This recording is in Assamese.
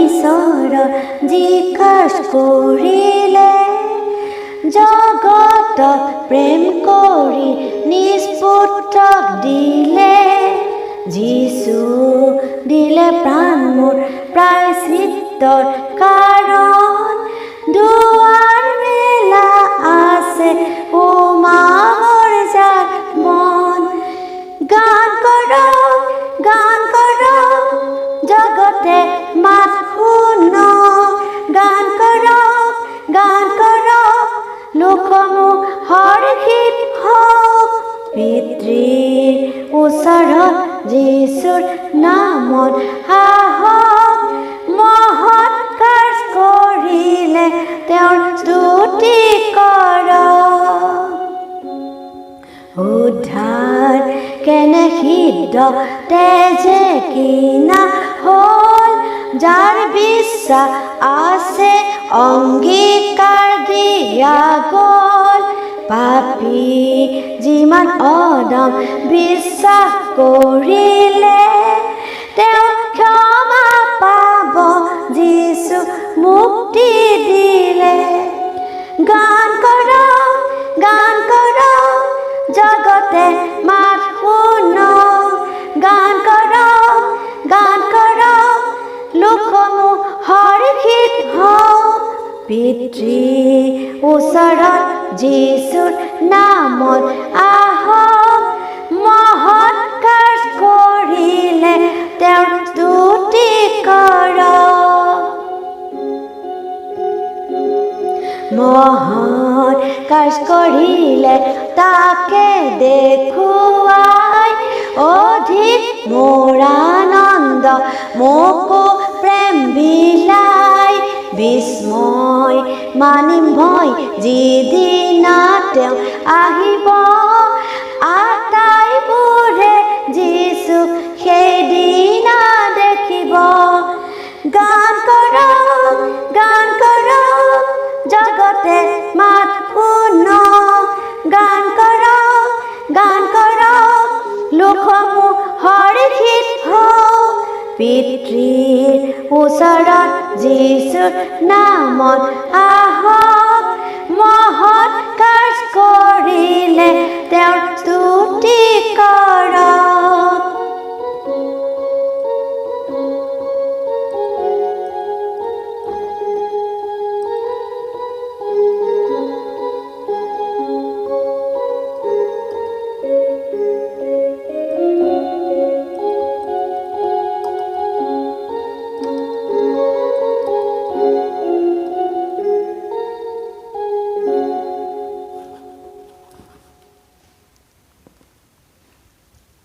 ঈশ্বৰ জিজ্ঞাস কৰিলে জগতক প্ৰেম কৰি নিজ পুত্ৰক দিলে যীশু দিলে প্ৰাণ মোৰ প্ৰায়শ্চিত্তৰ কাৰণ দুৱাৰ মেলা আছে উমাবৰ যাৰ মন গান কৰক জগতে মাত শুনক গান কৰক লোকসমূহ হৰ্ষিত হওক পিতৃৰ ওচৰত যীশুৰ নামত আহক মহৎ কাৰ্য কৰিলে তেওঁৰ স্তুতি কৰক উদ্ধাৰ কেনে সিদ্ধ তেজে কিনা হ'ল যাৰ বিশ্বাস আছে অংগীকাৰ দিয়া গ'ল পাপী যিমান অদম বিশ্বাস কৰিলে তেওঁ ক্ষমা পাব যীশু মুক্তি দিলে গান কৰক জগতে মাত শুনক গান কৰক লোকসমূহ হৰ্ষিত হওক পিতৃৰ ওচৰত যীশুৰ নামত আহক মহৎ কাৰ্য কৰিলে তেওঁৰ স্তুতি কৰক মহৎ কাৰ্য কৰিলে তাকে দেখুৱাই অধিক মোৰ আনন্দ মোকো প্ৰেম বিলাই বিস্ময় মানিম ভয় যিদিনা তেওঁ আহিব আটাইবোৰে যীশুক সেইদিনা দেখিব গান কৰক জগতে মাত শুনক গান কৰক লোকসমূহ হৰ্ষিত হওক পিতৃৰ ওচৰত যীশুৰ নামত আহক মহৎ কাৰ্য কৰিলে তেওঁৰ স্তুতি